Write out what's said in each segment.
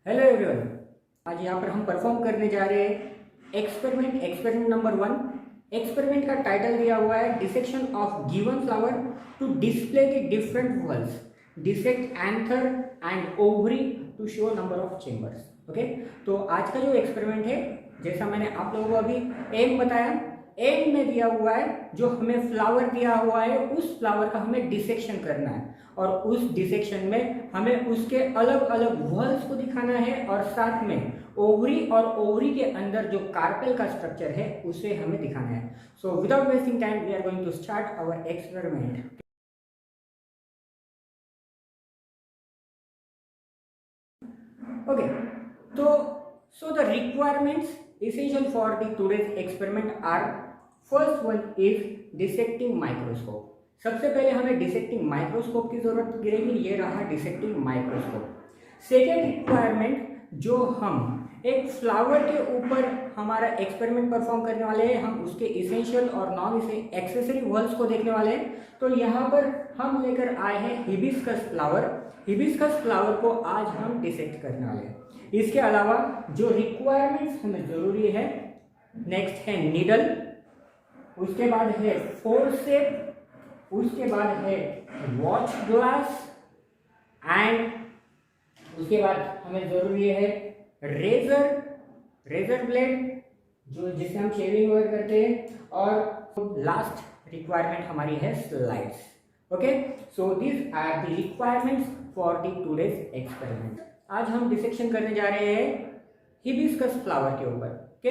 Hello everyone. आज यहाँ पर हम परफॉर्म करने जा रहे हैं एक्सपेरिमेंट नंबर 1। एक्सपेरिमेंट का टाइटल दिया हुआ है dissection of given flower to display the different whorls, dissect anther and ovary to show number of chambers. Okay, तो आज का जो एक्सपेरिमेंट है, जैसा मैंने आप लोगों को अभी एम बताया, एम में दिया हुआ है जो हमें फ्लावर दिया हुआ है उस फ्लावर का हमें डिसेक्शन करना है और उस डिसेक्शन में हमें उसके अलग अलग वॉल्स को दिखाना है और साथ में ओवरी और ओवरी के अंदर जो कार्पेल का स्ट्रक्चर है उसे हमें दिखाना है। So without wasting time we are going to start our experiment. Okay, तो so the requirements essential for the today's experiment are, first one is dissecting microscope। सबसे पहले हमें डिसेक्टिंग माइक्रोस्कोप की जरूरत गिरेगी, ये रहा डिसेक्टिंग माइक्रोस्कोप। सेकेंड रिक्वायरमेंट, जो हम एक फ्लावर के ऊपर हमारा एक्सपेरिमेंट परफॉर्म करने वाले हैं, हम उसके इसेंशियल और नॉन एक्सेसरी वॉल्स को देखने वाले हैं। तो यहाँ पर हम लेकर आए हैं हिबिस्कस फ्लावर। हिबिस्कस फ्लावर को आज हम डिसेक्ट करने वाले हैं। इसके अलावा जो रिक्वायरमेंट्स हमें जरूरी है, नेक्स्ट है नीडल, उसके बाद है फोर्सेप, उसके बाद है वॉच ग्लास एंड उसके बाद हमें जरूरी है रेजर ब्लेड, जो जिससे हम शेविंग वगैरह करते हैं, और लास्ट रिक्वायरमेंट हमारी है slides. Okay, so this are the requirements for the today's experiment. आज हम डिसेक्शन करने जा रहे हैं हिबिस्कस फ्लावर के ऊपर। ओके,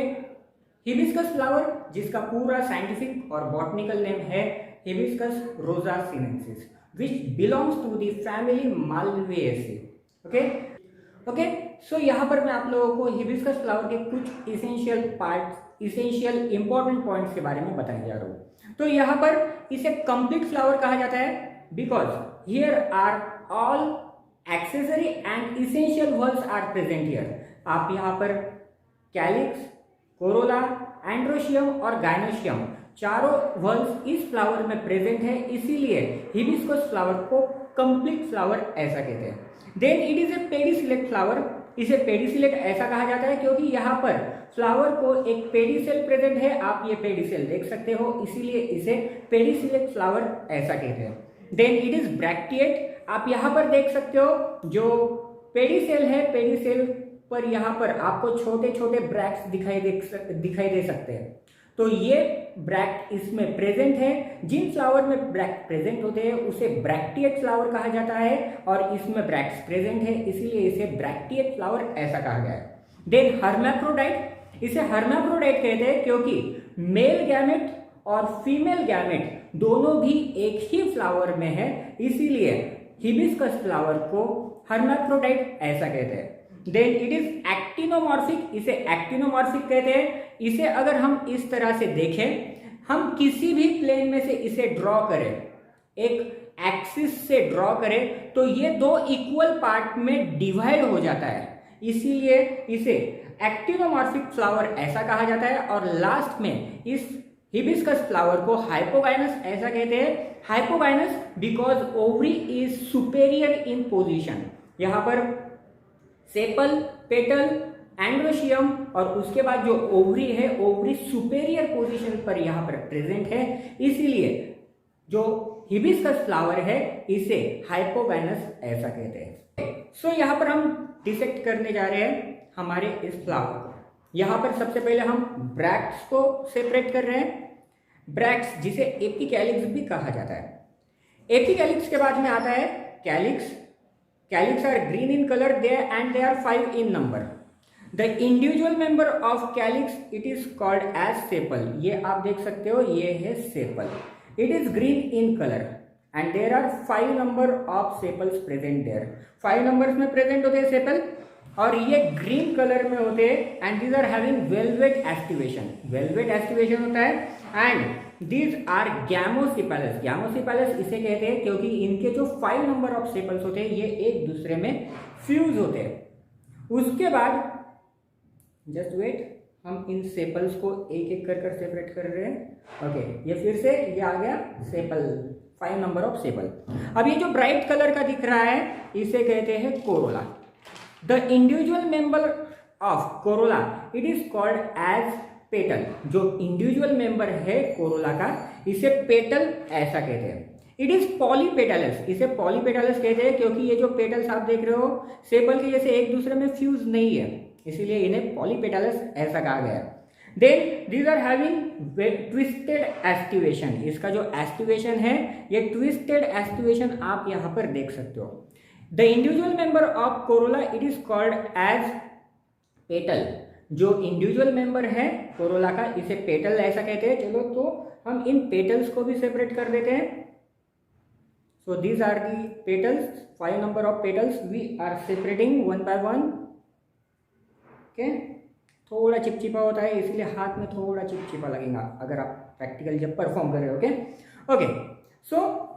हिबिस्कस फ्लावर जिसका पूरा साइंटिफिक और बॉटनिकल नेम है Hibiscus rosa sinensis, which belongs to the family Malvaceae. Okay, so यहाँ पर मैं आप लोगों को हिबिस्कस फ्लावर के कुछ इसेंशियल इंपॉर्टेंट पॉइंट्स के बारे में बताने जा रहा हूँ। तो यहाँ पर इसे कंप्लीट फ्लावर कहा जाता है because here are all accessory and essential whorls are present here. आप यहाँ पर कैलिक्स, कोरोला, एंड्रोशियम और गायनोशियम चारों वॉल्स इस फ्लावर में प्रेजेंट है, इसीलिए हिबिस्कस फ्लावर को कंप्लीट फ्लावर ऐसा कहते हैं। Then it is a pedicellate flower. इसे पेडिसिलेट ऐसा कहा जाता है क्योंकि यहाँ पर फ्लावर को एक पेडिसेल प्रेजेंट है, आप ये पेडिसेल देख सकते हो, इसीलिए इसे पेडिसिलेट फ्लावर ऐसा कहते हैं। Then it is bracteate. आप यहाँ पर देख सकते हो जो पेडिसेल है, पेडिसेल पर यहाँ पर आपको छोटे छोटे ब्रैक्ट्स दिखाई दे सकते हैं। तो ये ब्रैक्ट इसमें प्रेजेंट है। जिन फ्लावर में ब्रैक्ट प्रेजेंट होते हैं उसे ब्रैक्टिएट फ्लावर कहा जाता है और इसमें ब्रैक्ट्स प्रेजेंट है, इसीलिए इसे ब्रैक्टिएट फ्लावर ऐसा कहा गया है। देन हर्मैफ्रोडाइट, इसे हर्मैफ्रोडाइट कहते हैं क्योंकि मेल गैमेट और फीमेल गैमेट दोनों भी एक ही फ्लावर में है, इसीलिए हिबिस्कस फ्लावर को हर्मैफ्रोडाइट ऐसा कहते हैं। देन इट इज एक्टिनोमॉर्फिक, इसे एक्टिनोमॉर्फिक कहते हैं। इसे अगर हम इस तरह से देखें, हम किसी भी प्लेन में से इसे ड्रॉ करें, एक एक्सिस से ड्रॉ करें, तो ये दो इक्वल पार्ट में डिवाइड हो जाता है, इसीलिए इसे एक्टिनोमॉर्फिक फ्लावर ऐसा कहा जाता है। और लास्ट में इस हिबिस्कस फ्लावर को हाइपोगाइनस ऐसा कहते हैं। Hypogynous because ovary is superior in position. यहाँ पर सेपल, पेटल, एंड्रोशियम और उसके बाद जो ओवरी है, ओवरी सुपेरियर पोजीशन पर यहाँ पर प्रेजेंट है, इसीलिए जो हिबिस्कस फ्लावर है इसे हाइपोगाइनस ऐसा कहते हैं। सो यहाँ पर हम डिसेक्ट करने जा रहे हैं हमारे इस फ्लावर को। यहाँ पर सबसे पहले हम ब्रैक्ट्स को सेपरेट कर रहे हैं। ब्रैक्ट्स जिसे एपिकैलिक्स भी कहा जाता है। एपिकैलिक्स के बाद में आता है calyx. Calyx are green in color there and they are 5 in number. The individual member of calyx it is called as sepal. ये आप देख सकते हो, ये है sepal. It is green in color and there are 5 number of sepals present there. 5 numbers में present होते हैं sepal और ये green color में होते हैं and these are having velvet activation. Velvet activation होता है and These are gamosepalous. Gamosepalous इसे कहते हैं क्योंकि इनके जो 5 नंबर ऑफ सेपल्स होते हैं ये एक दूसरे में फ्यूज होते हैं। उसके बाद जस्ट वेट, हम इन सेपल्स को एक एक कर सेपरेट कर रहे हैं। ओके, ये फिर से ये आ गया सेपल, 5 नंबर ऑफ सेपल। अब ये जो ब्राइट कलर का दिख रहा है इसे कहते हैं corolla. The individual member of corolla it is called as petal. जो इंडिविजुअल मेंबर है कोरोला का इसे पेटल ऐसा कहते हैं। इट इज पॉलीपेटलस, इसे पॉलीपेटलस कहते हैं क्योंकि ये जो पेटल्स आप देख रहे हो सेपल के जैसे एक दूसरे में फ्यूज नहीं है, इसीलिए इन्हें पॉलीपेटलस ऐसा कहा गया है। Then these are having twisted aestivation, इसका जो एस्टिवेशन है ये ट्विस्टेड एस्टिवेशन आप यहाँ पर देख सकते हो। The individual member of corolla it is called as petal. जो इंडिविजुअल मेंबर है कोरोला का इसे पेटल ऐसा कहते हैं। चलो तो हम इन पेटल्स को भी सेपरेट कर देते हैं। So these are the petals, 5 number of petals we are separating one by one. Okay, थोड़ा चिपचिपा होता है इसलिए हाथ में थोड़ा चिपचिपा लगेगा अगर आप प्रैक्टिकल जब परफॉर्म कर रहे हो। ओके, सो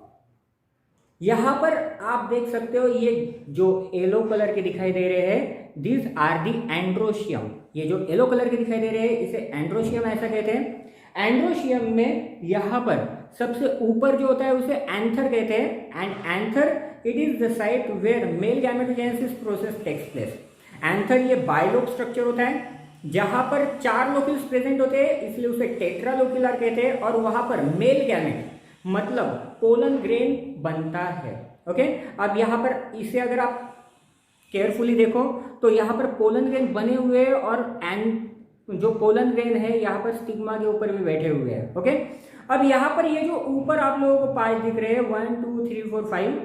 यहाँ पर आप देख सकते हो ये जो येलो कलर के दिखाई दे रहे हैं दीज आर दी एंड्रोशियम। ये जो येलो कलर के दिखाई दे रहे हैं इसे एंड्रोशियम ऐसा कहते हैं। एंड्रोशियम में यहाँ पर सबसे ऊपर जो होता है उसे एंथर कहते हैं। And anther it is the site where male gametogenesis process takes place. Anther ये बाइलोब स्ट्रक्चर होता है जहां पर 4 लोक्यूल्स प्रेजेंट होते हैं इसलिए उसे टेट्रालोक्यूलर कहते हैं और वहां पर मेल गैमेट मतलब पोलन ग्रेन बनता है। ओके, अब यहाँ पर इसे अगर आप केयरफुली देखो तो यहाँ पर पोलन ग्रेन बने हुए हैं और जो पोलन ग्रेन है यहाँ पर स्टिग्मा के ऊपर भी बैठे हुए हैं। ओके, अब यहाँ पर ये जो ऊपर आप लोगों को 5 दिख रहे हैं 1 2 3 4 5,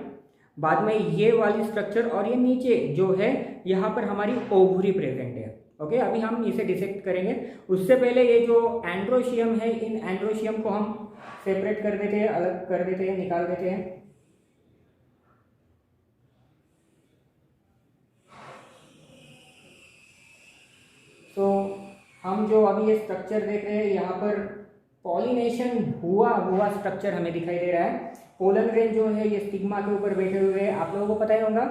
बाद में ये वाली स्ट्रक्चर और ये नीचे जो है यहाँ पर हमारी ओवरी प्रेजेंट है। ओके, अभी हम इसे डिसेक्ट करेंगे। उससे पहले ये जो एंड्रोशियम है इन एंड्रोशियम को हम सेपरेट कर देते हैं, अलग कर देते हैं, निकाल देते हैं। तो हम जो अभी ये स्ट्रक्चर देख रहे हैं यहाँ पर पॉलिनेशन हुआ स्ट्रक्चर हमें दिखाई दे रहा है। पोलन ग्रेन जो है ये स्टिग्मा के ऊपर बैठे हुए हैं, आप लोगों को पता ही होगा।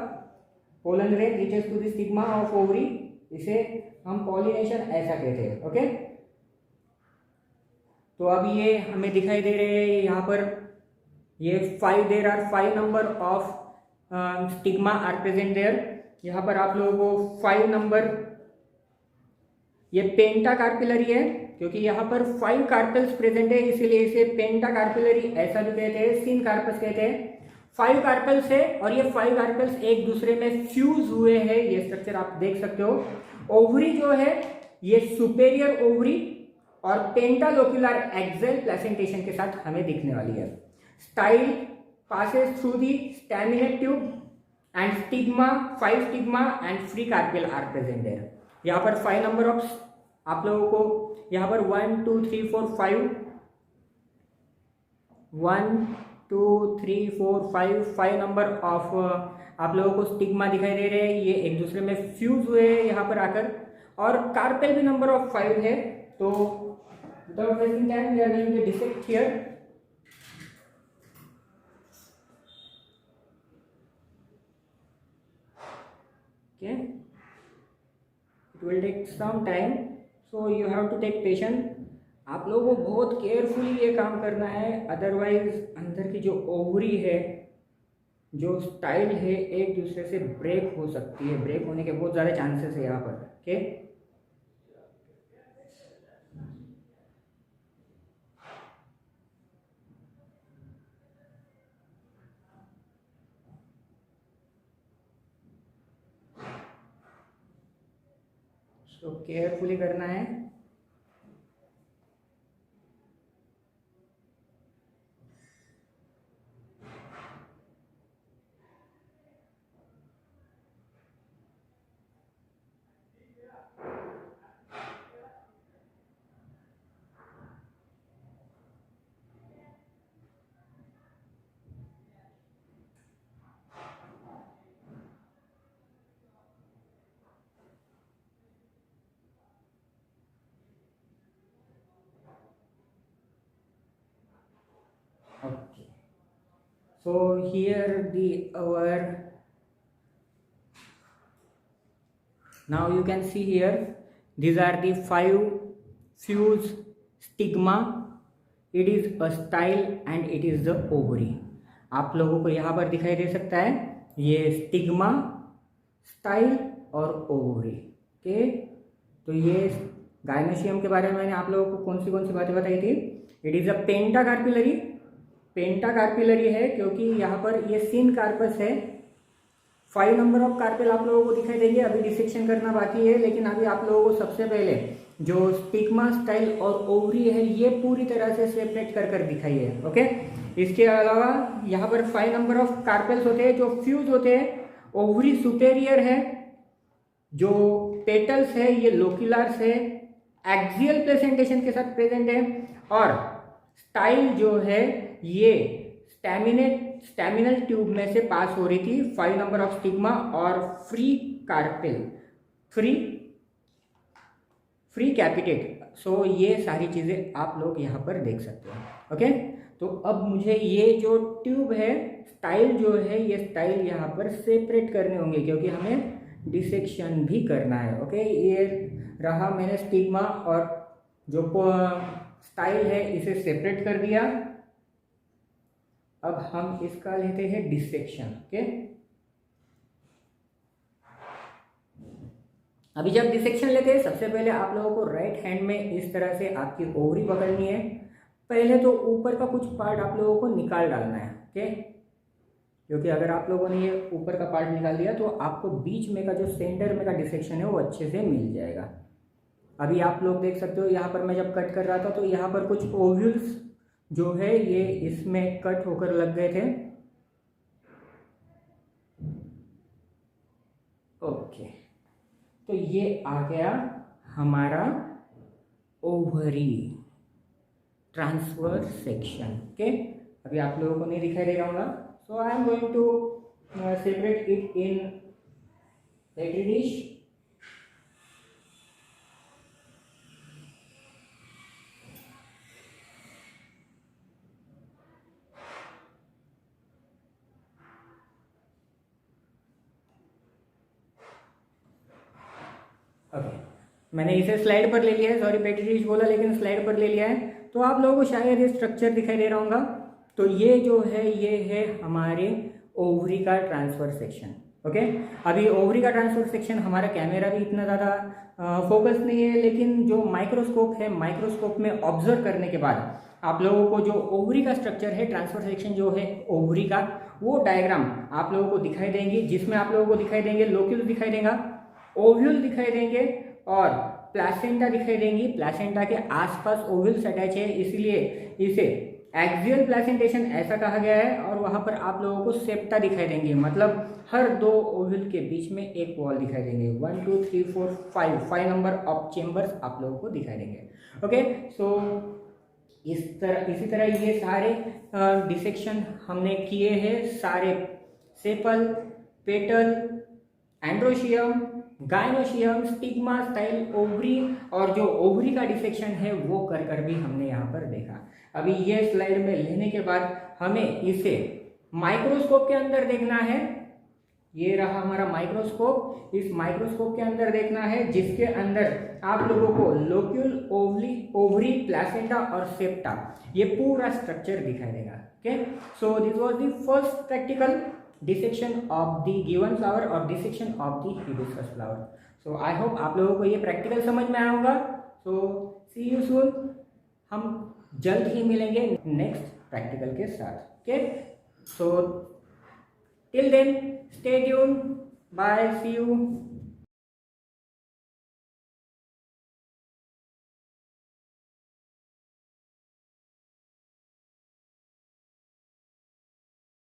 Pollen grain reaches to the stigma of ovary, इसे हम पॉलिनेशन ऐसा कहते हैं। ओके, तो अभी ये हमें दिखाई दे रहे हैं यहाँ पर ये 5 there are 5 number of stigma are present there. यहाँ पर आप लोगों को 5 नंबर, ये पेंटा कार्पिलरी है क्योंकि यहाँ पर 5 कार्पेल्स प्रेजेंट है इसीलिए इसे पेंटा कार्पिलरी ऐसा भी कहते हैं, सिन कार्पस कहते हैं। 5 कार्पेल्स है और ये 5 कार्पेल्स एक दूसरे में फ्यूज हुए हैं, ये स्ट्रक्चर आप देख सकते हो। ओवरी जो है ये सुपेरियर ओवरी और पेंटालोक्युलर एक्सेल प्लेसेंटेशन के साथ हमें दिखने वाली है। Style passes through the staminate tube and stigma, 5 stigma and free carpel are present है। यहाँ पर 5 नंबर ऑफ आप लोगों को यहाँ पर 1 2 3 4 5 1 2 3 4 5 नंबर ऑफ आप लोगों को स्टिग्मा दिखाई दे रहे हैं, ये एक दूसरे में फ्यूज हुए हैं यहाँ पर आकर, और कार्पेल भी नंबर ऑफ 5 है। तो without wasting time we are going to dissect here. Okay, it will take some time, so you have to take patience. आप लोगों को बहुत केयरफुली ये काम करना है, अदरवाइज अंदर की जो ओवरी है, जो स्टाइल है, एक दूसरे से ब्रेक हो सकती है। ब्रेक होने के बहुत ज़्यादा चांसेस है यहाँ पर। ओके, तो केयरफुली करना है। Okay, so here now you can see here these are the 5 fused stigma, it is a style and it is the ovary। आप लोगों को यहाँ पर दिखाई दे सकता है ये स्टिग्मा, स्टाइल और ओवरी। ओके, तो ये गायनोशियम के बारे में मैंने आप लोगों को कौन सी बातें बताई थी। इट इज़ अ पेंटाकार्पिलरी, पेंटाकार्पिलरी है क्योंकि यहाँ पर ये सिन कार्पस है। 5 नंबर ऑफ कार्पेल आप लोगों को दिखाई देंगे। अभी डिसेक्शन करना बाकी है, लेकिन अभी आप लोगों को सबसे पहले जो स्टिग्मा, स्टाइल और ओवरी है ये पूरी तरह से सेपरेट कर दिखाई है। ओके, इसके अलावा यहाँ पर 5 नंबर ऑफ कार्पेल्स होते हैं जो फ्यूज होते हैं। ओवरी सुपेरियर है, जो पेटल्स है ये लोक्यूलार्स है, एक्सियल प्लेसेंटेशन के साथ प्रेजेंट है। और स्टाइल जो है ये स्टैमिनल ट्यूब में से पास हो रही थी। 5 नंबर ऑफ स्टिग्मा और फ्री कार्पेल, फ्री कैपिटेट। सो ये सारी चीजें आप लोग यहाँ पर देख सकते हो। ओके, तो अब मुझे ये जो ट्यूब है, स्टाइल जो है, ये स्टाइल यहाँ पर सेपरेट करने होंगे क्योंकि हमें डिसेक्शन भी करना है। ओके, ये रहा, मैंने स्टिग्मा और जो स्टाइल है इसे सेपरेट कर दिया। अब हम इसका लेते हैं डिसेक्शन। ओके, अभी जब डिसेक्शन लेते हैं सबसे पहले आप लोगों को राइट हैंड में इस तरह से आपकी ओवरी पकड़नी है। पहले तो ऊपर का कुछ पार्ट आप लोगों को निकाल डालना है। ओके, क्योंकि अगर आप लोगों ने ये ऊपर का पार्ट निकाल दिया तो आपको बीच में का जो सेंटर में का डिसेक्शन है वो अच्छे से मिल जाएगा। अभी आप लोग देख सकते हो यहाँ पर मैं जब कट कर रहा था तो यहाँ पर कुछ ओव्यूल्स जो है ये इसमें कट होकर लग गए थे। ओके, तो ये आ गया हमारा ओवरी ट्रांसवर्स सेक्शन। ओके, अभी आप लोगों को नहीं दिखाई दे रहा होगा। So I am going to separate it in petri dish. Okay, मैंने इसे स्लाइड पर ले लिया है, सॉरी पेट्री डिश बोला लेकिन स्लाइड पर ले लिया है। तो आप लोगों को शायद ये स्ट्रक्चर दिखाई दे रहा होगा। तो ये जो है ये है हमारे ओवरी का ट्रांसफर सेक्शन। ओके, अभी ओवरी का ट्रांसफर सेक्शन हमारा कैमरा भी इतना ज़्यादा फोकस नहीं है, लेकिन जो माइक्रोस्कोप है, माइक्रोस्कोप में ऑब्जर्व करने के बाद आप लोगों को जो ओवरी का स्ट्रक्चर है, ट्रांसफर सेक्शन जो है ओवरी का, वो डायग्राम आप लोगों को दिखाई देंगी, जिसमें आप लोगों को दिखाई देंगे लोक्यूल दिखाई देगा, ओव्यूल दिखाई देंगे और प्लासेंटा दिखाई देंगी। प्लासेंटा के आसपास ओव्यूल्स अटैच है, इसलिए इसे एक्सियल प्लेसेंटेशन ऐसा कहा गया है। और वहां पर आप लोगों को सेप्टा दिखाई देंगे, मतलब हर 2 ओव्यूल के बीच में एक वॉल दिखाई देंगे। 1 2 3 4 5 नंबर ऑफ चेम्बर्स आप लोगों को दिखाई देंगे। ओके, सो इसी तरह ये सारे डिसेक्शन हमने किए हैं, सारे sepal, petal, androecium, gynoecium, stigma, style, ovary और जो ओवरी का डिसेक्शन है वो कर भी हमने यहाँ पर देखा। अभी ये स्लाइड में लेने के बाद हमें इसे माइक्रोस्कोप के अंदर देखना है। ये रहा हमारा माइक्रोस्कोप। इस माइक्रोस्कोप के अंदर देखना है, जिसके अंदर आप लोगों को लोक्यूल, ओवरी, प्लासेंटा और सेप्टा ये पूरा स्ट्रक्चर दिखाई देगा। Okay, so this was the first practical dissection of the given flower और dissection of the hibiscus flower. So I hope आप लोगों को ये प्रैक्टिकल समझ में आया होगा। सो सी यू सून, हम जल्द ही मिलेंगे नेक्स्ट प्रैक्टिकल के साथ। Okay, so till then stay tune, bye, see you.